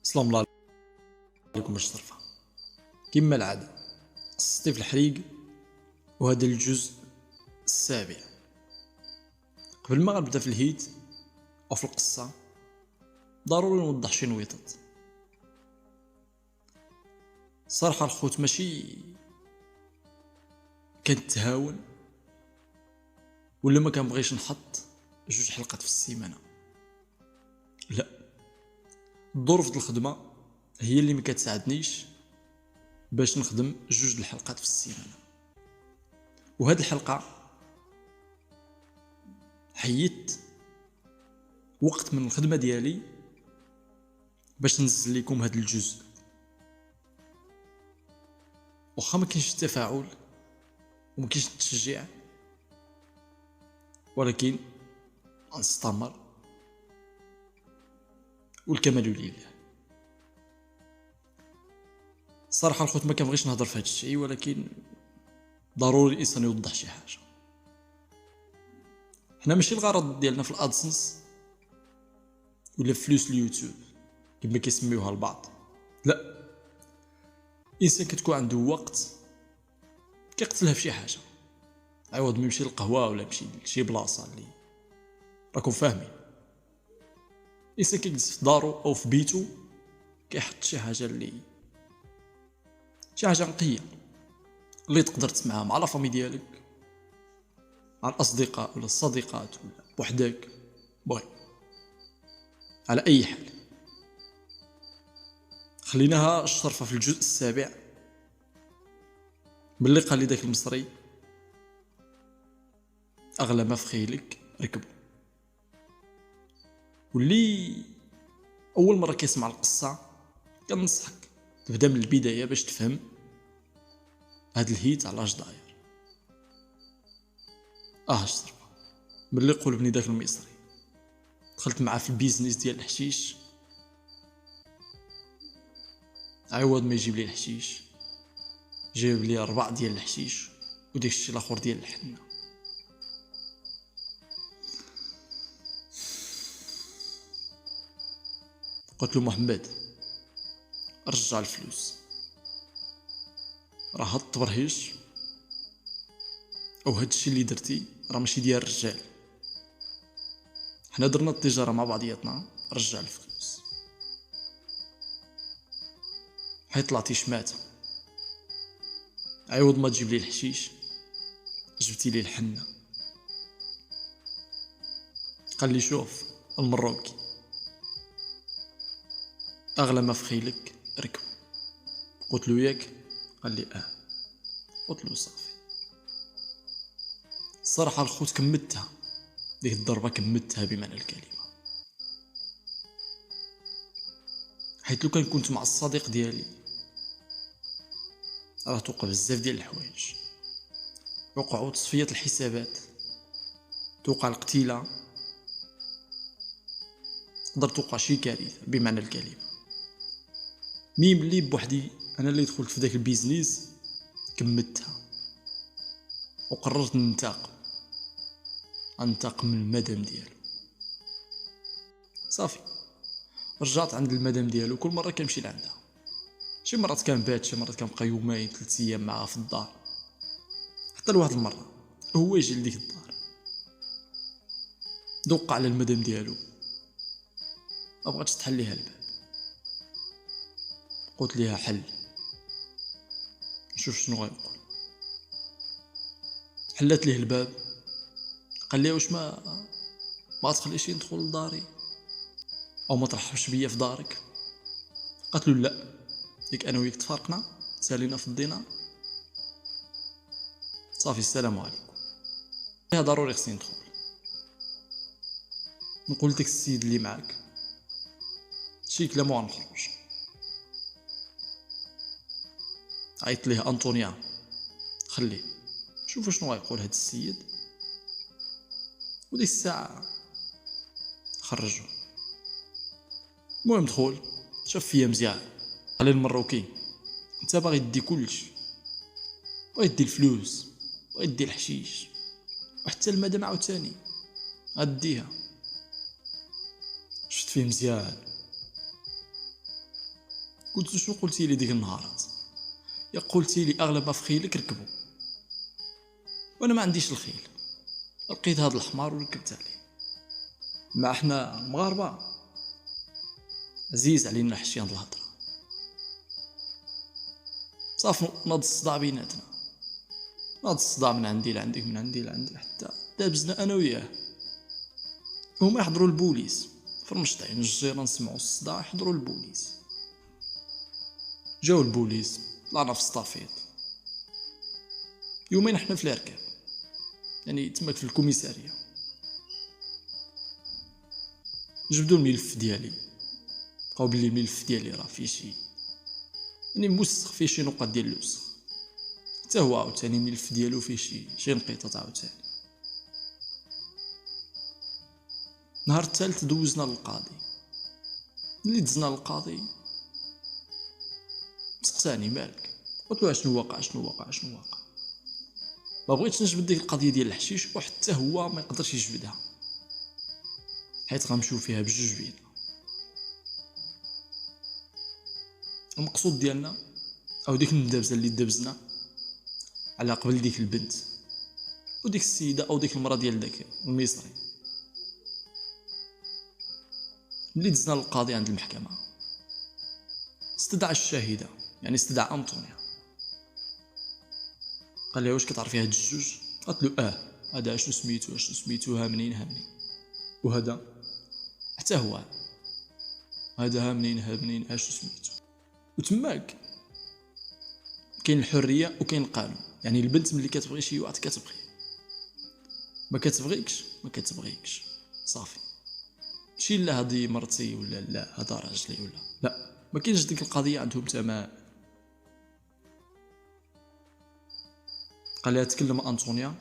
سلام الله عليكم الشرفة. كما العادة قصتي في الحريق، وهذا الجزء السابع. قبل ما غنبدا في الهيت او في القصة ضروري نوضح شي نويطات. صراحة الخوت ماشي كنتهاون ولا ما كنبغيش نحط 2 حلقات في السيمانة، لا، الظروف ديال الخدمة هي اللي ما كتساعدنيش باش نخدم 2 الحلقات في السيمانة. وهاد الحلقة حيدت وقت من الخدمة ديالي باش ننزل لكم هاد الجزء، واخا ما كاينش التفاعل وما كاينش التشجيع، ولكن غنستمر والكمال لله. الصراحه الخوت ما كنبغيش نهضر في هاد الشيء، ولكن ضروري الانسان يوضح شي حاجه. حنا ماشي الغرض ديالنا في الادسنس ولا فلوس اليوتيوب كما كيسميوها البعض، لا، الانسان كتكون عنده وقت كيقتلها في شي حاجه عوض ما يمشي للقهوه ولا يمشي لشي بلاصه اللي راكم فاهمين. الانسان كيجلس في دارو او في بيتو كيحط شي حاجه شي حاجه نقيه اللي تقدر تسمعها مع لا فامي ديالك، مع الاصدقاء ولا الصديقات ولا بوحدك، بغي على اي حال. خليناها الشرفه في الجزء السابع. ملي قال لي داك المصري اغلى ما في خيلك ركبو، واللي اول مره كيسمع القصه كنصحك تبدا من البدايه باش تفهم هاد الهيت علاش داير. الشرفه ملي قلبني داك المصري دخلت معاه في البيزنس ديال الحشيش، عوض ما يجيب لي الحشيش جايب لي 4 ديال الحشيش وداك الشيء الاخر ديال الحنه. قلت له محمد رجع الفلوس، راه هاد التبرهيش او هاد الشيء اللي درتي راه ماشي ديال الرجال، حنا درنا التجاره مع بعضياتنا، رجع الفلوس. حيت طلعتي شماته، عوض ما تجيب لي الحشيش جبتي لي الحنه. قال لي شوف المروكي اغلى ما في خيلك ركب. قلت له ياك؟ قال لي قلت له صافي. الصراحه الخوت كمتها، ديك الضربه كمتها بمعنى الكلمه، حيت لو كان كنت مع الصديق ديالي راه توقع بزاف ديال الحوايج، وقعوا تصفيه الحسابات، توقع القتيله، تقدر توقع شي كارثه بمعنى الكلمه. مي ملي بوحدي انا اللي دخلت في داك البيزنس كمتها وقررت انتقم من المدام ديالو. صافي رجعت عند المدام ديالو، كل مره كنمشي لعندها، شي مرات كان بات، شي مرات كنبقى يومين 3 ايام معاها في الدار، حتى لواحد المره هو يجي لديك الدار دوق على المدام ديالو ما بغاتش تحل ليها الباب. قلت ليها حل نشوف شنو غيقول. حلات ليه الباب، قال لي واش ما تخليش ندخل لداري او ما ترحبش بيا في دارك؟ قالت له لا، ديك انا وياك تفارقنا سالينا في الدينار، صافي السلام عليكم. فيها ضروري خصني ندخل نقول داك السيد اللي معاك شي كلام وغنخرج. عيط ليه انطونيا، خليه شوفوا شنو غيقول هاد السيد. وديك الساعه خرجوا. المهم دخل شاف فيا مزيان، قال لي المروكي انت باغي دي كلشي، باغي دي الفلوس، باغي دي الحشيش، وحتى المدام عاوتاني غديها. شفت فيه مزيان، قلت له شنو قلتي لي ديك النهارات؟ يا قلتي لي اغلب افخيلك ركبوا، وانا ما عنديش الخيل، لقيت هذا الحمار وركبت عليه. ما احنا المغاربه عزيز علينا حشي هاد الهضره. صافي ناض الصداع بيناتنا، ناض الصداع من عندي لعندك، من عندي لعندك، حتى دابزنا انا وياه. هما يحضروا البوليس في رمشطين الجزيره، نسمعوا الصداع يحضروا البوليس. جاو البوليس، طلعنا في الصطافيط. يومين احنا في الاركاب، يعني تماك في الكوميساريه. جبدوا الملف ديالي، بقاو بلي الملف ديالي راه فيه شي، يعني موسخ، فيه شي نقط ديال الوسخ. حتى هو عاوتاني الملف ديالو فيه شي نقيطات عاوتاني. نهار الثالث دوزنا للقاضي. ملي دزنا للقاضي سقساني مالك، قلت له شنو واقع شنو واقع شنو واقع. ما بغيتش نجبد ديك القضيه ديال الحشيش، وحتى هو ما يقدرش يجبدها، حيت غنمشيو فيها بجوج بيدنا. المقصود ديالنا او ديك الندابزه اللي دابزنا على قبل ديك البنت وديك السيده او ديك المراه ديال داك المصري. ملي دزنا للقاضي عند المحكمه استدعى الشاهده، يعني استدعى انطونيا. قال لها واش كتعرفي هاد الجوج؟ قالت له هذا اشنو سميتو ها منين وهذا حتى هو هذا ها منين اشنو سميتو. وتماك كاين الحريه وكاين القانون، يعني البنت ملي كتبغي شي واحد كتبغي، ما كتبغيكش صافي. ماشي لا هذه مرتي ولا لا هذا راجلي ولا لا، ما كاينش ديك القضيه عندهم تمام. قال لها تكلم انطونيا،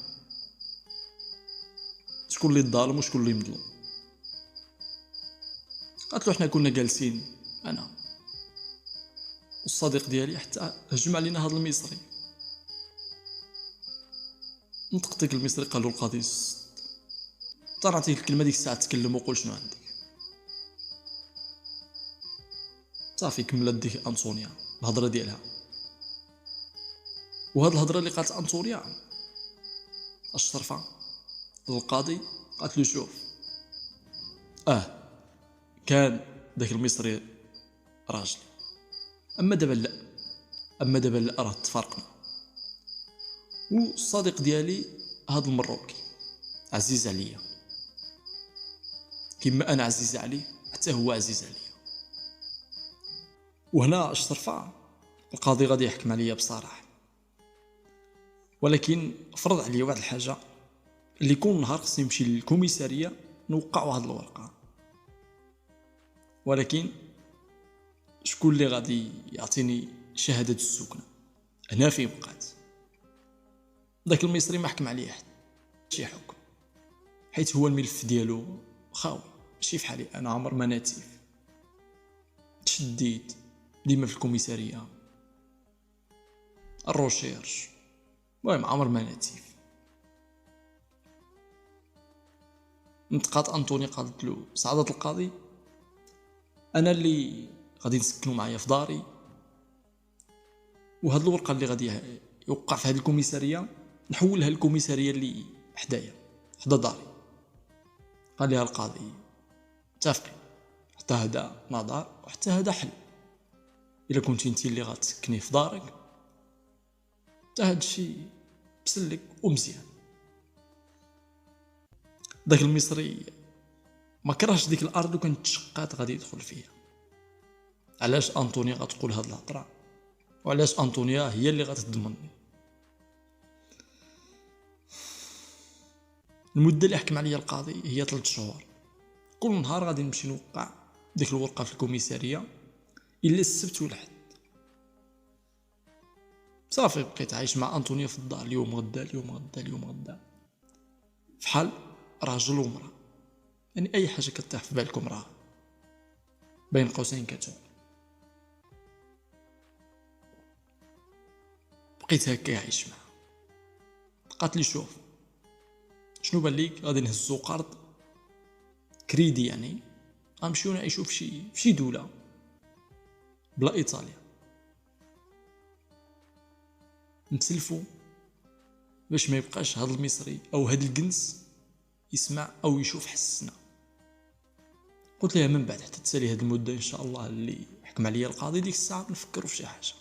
شكون اللي ظالم وشكون اللي مظلوم. قالت له حنا كنا جالسين انا والصديق ديالي حتى هجم علينا هذا المصري. نطق ديك المصري، قال له القاضي نعطيك الكلمه ديك الساعه تكلم وقول شنو عندك. صافي كملت ديك انطونيا الهضره ديالها. وهاد الهضره اللي قالت انطونيا الشرفه للقاضي، قالت له شوف كان داك المصري راجلي، اما دابا لا راه تفارقنا. والصديق ديالي هاد المروكي عزيز عليا كما انا عزيز عليه، حتى هو عزيز عليا. وهنا الشرفه القاضي غادي يحكم عليا بصراحه، ولكن فرض عليا واحد الحاجه، اللي كل نهار خصني نمشي للكوميساريه نوقع واحد الورقه. ولكن شكون اللي غادي يعطيني شهاده السكنه؟ هنا فين بقات. داك المصري ما حكم عليه حتى شي حكم، حيت هو الملف ديالو خاوي، ماشي فحالي انا عمر ما ناتيف. تشديت ديما في الكوميساريه الروشيرش، المهم عمر ما ناتيف. نتقات انطوني قالت له سعاده القاضي، انا اللي غادي نسكنوا معايا في داري، وهاد الورقه اللي غادي يوقع في هاد الكوميساريه نحولها للكوميساريه اللي حدايا حدا داري. قال لها القاضي متفقين، حتى هذا نظر وحتى هذا حل. الا كنتي انت اللي غتسكني في دارك حتى هاد الشيء بسلك ومزيان. داك المصري ما كرهش ديك الارض وكانت تشقات غادي يدخل فيها. علاش انطونيا غتقول هاد الهضره، وعلاش انطونيا هي اللي غتضمنني؟ المده اللي حكم عليا القاضي هي 3 شهور، كل نهار غادي نمشي نوقع ديك الورقه في الكوميساريه الا السبت والحد. صافي بقيت عايش مع انطونيا في الدار، اليوم غدا اليوم غدا اليوم غدا، فحال راجل ومراه، يعني اي حاجه كطيح في بالكم راه بين قوسين كتكون. بقيت هكا عايش معها. قالت لي شوف شنو بان ليك، غادي نهزو قرض كريدي، يعني غنمشيو نعيشو في شي دوله بلا ايطاليا، نتسلفو باش ما يبقاش هاد المصري او هاد الجنس يسمع او يشوف حسنا. قلت لها من بعد حتى تسالي هاد المده ان شاء الله اللي حكم عليا القاضي، ديك الساعه نفكروا في شي حاجه.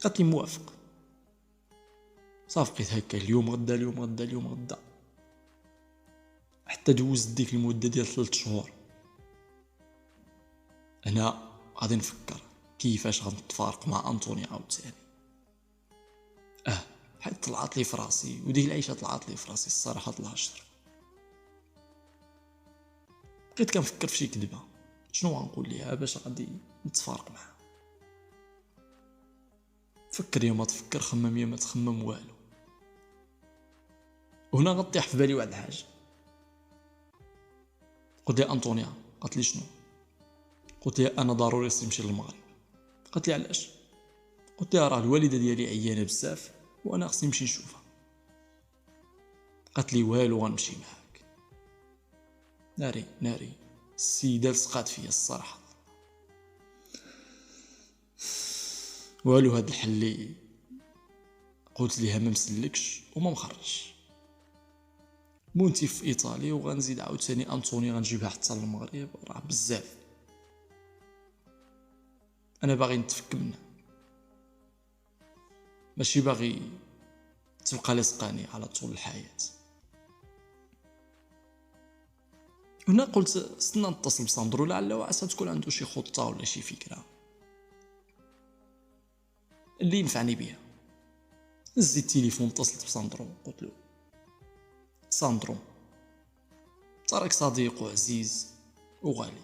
قالت لي موافق. صافي بقيت هكا اليوم غدا اليوم غدا اليوم غدا، حتى دوزت ديك المده ديال 3 شهور. انا غادي نفكر كيفاش غنتفارق مع انطوني عاوتاني. حيت طلعت لي فراسي، وديك العيشه طلعت لي فراسي الصراحه الله الشر. بقيت كنفكر في شي كذبه، شنو غنقول ليها باش غادي نتفارق معها. فكر يا ما تفكر، خمم يا ما تخمم، والو. وهنا غطيح في بالي واحد الحاجه. قلت لها انطونيا. قالت لي شنو؟ قلت لها انا ضروري خصني نمشي للمغرب. قالت لي علاش؟ قلت لها راه الوالده ديالي عيانه بزاف وانا خصني نمشي نشوفها. قالت لي والو غنمشي معاك. ناري ناري السيده لصقات فيا الصراحه. والو هاد الحل اللي قلت ليها ما مسلكش وما مخرجش. مونتي في ايطاليا وغنزيد عاوتاني انطوني غنجيبها حتى للمغرب، راه بزاف. انا باغي نتفك منها، ماشي باغي تبقى لصقاني على طول الحياه. هنا قلت استنى نتصل بساندرو لعل وعسى تكون عنده شي خطه ولا شي فكره اللي ينفعني بها. نزيد التليفون، اتصلت بساندرو قلت له ساندرو تراك صديق وعزيز وغالي،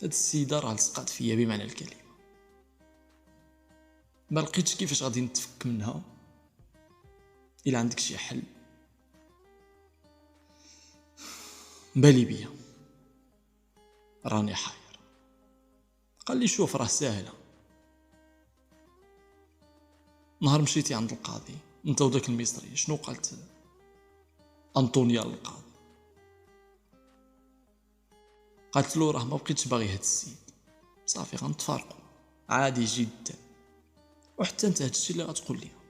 هاد السيده راه لصقات فيا بمعنى الكلمه، ما لقيتش كيفاش غادي نتفك منها. الا عندك شي حل بالي بيا، راني حاير. قال لي شوف راه ساهله. نهار مشيتي عند القاضي انت وداك المصري، شنو قالت انطونيا للقاضي؟ قالت له راه ما بقيتش باغي هاد السيد، صافي غنتفارقوا عادي جدا. وحتى انت هادشي اللي غتقول ليها،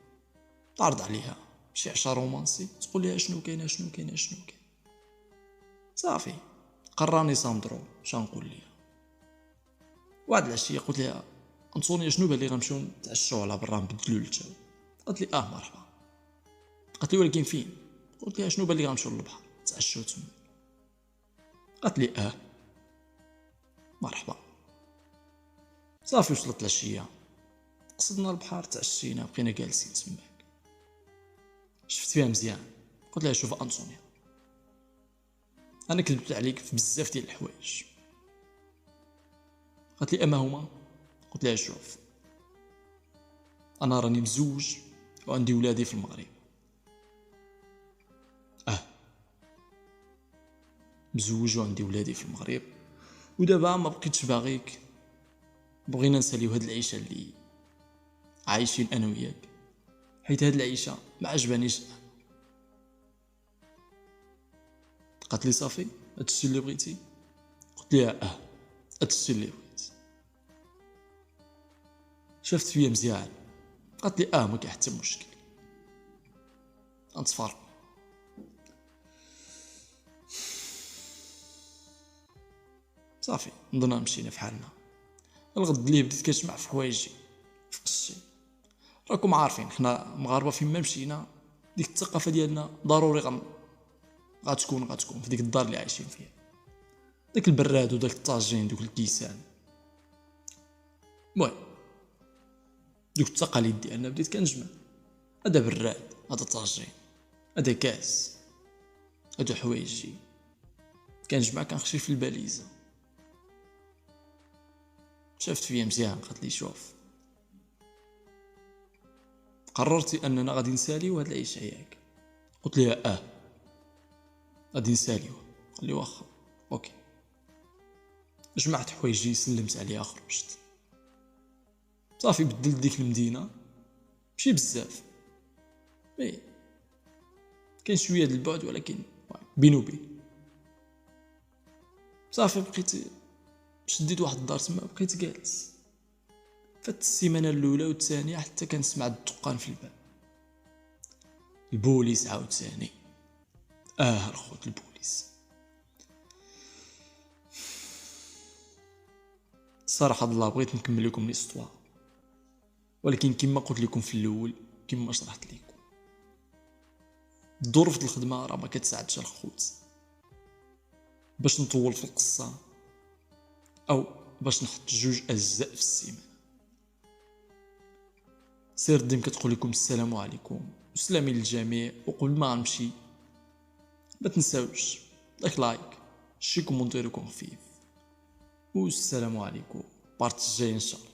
تعرض عليها شي عشا رومانسي، تقول ليها شنو كاين شنو كاين شنو كاين. صافي قراني ساندرو شنقول ليها. واحد العشيه قلت لها انطونيا شنو بان لي غنمشيو نتعشاو على برا نبدلو الجو؟ قالت لي مرحبا. قالت لي ولكن فين؟ قلت لها شنو بان لي غنمشيو للبحر نتعشاو تما. قالت لي مرحبا. صافي وصلت العشيه، قصدنا البحر، تعشينا، بقينا جالسين تماك. شفت فيها مزيان، قلت لها شوف انطونيا، انا كذبت عليك في بزاف ديال الحوايج. قالت لي اما هما؟ قلت لها شوف انا راني مزوج وعندي ولادي في المغرب. مزوج وعندي ولادي في المغرب، ودابا ما بقيتش باغيك، بغينا نساليو هاد العيشه اللي عايشين انا وياك، حيت هاد العيشه ما عجبانيش. قالت لي صافي هادشي اللي بغيتي؟ قلت لها هادشي اللي بغيت. شافت فيا مزيان، قالت لي ما كاين حتى مشكل، غنتفارقوا. صافي نضنا مشينا في حالنا. الغد اللي بديت كنجمع في حوايجي في قشي. راكم عارفين حنا مغاربه فين ما مشينا ديك الثقافه ديالنا ضروري غتكون في ديك الدار اللي عايشين فيها. داك البراد وداك الطاجين دوك الكيسان، المهم دوك التقاليد ديالنا بديت كنجمع. هذا براد، هذا طاجين، هذا كاس، هادو حوايجي كنجمع كنخشي في الباليزه. شافت فيا مزيان، قالت لي شوف قررتي اننا غادي نساليو هاد العيشه ياك؟ قلت لها غادي نساليو. قال لي واخا اوكي. جمعت حوايجي، سلمت عليها، خرجت. صافي بدلت ديك المدينه، ماشي بزاف، مي كاين شويه د البعد ولكن بين وبين. صافي بقيت شديت واحد الدار تما بقيت جالس. فات السيمانه الاولى والثانيه حتى كنسمع الدقان في الباب. البوليس عاوتاني. الخوت البوليس. صراحه الله بغيت نكمل لكم ليستوار، ولكن كما قلت لكم في الاول كما شرحت لكم الظروف د الخدمه راه ما كتساعدش الخوت باش نطول في القصه او باش نحط 2 اجزاء في السيمانه. سير ديما كتقول لكم السلام عليكم وسلامي للجميع، وقبل ما نمشي ما تنساوش داك لايك شي كومونتير يكون خفيف، والسلام عليكم. بارت الجاي ان شاء الله.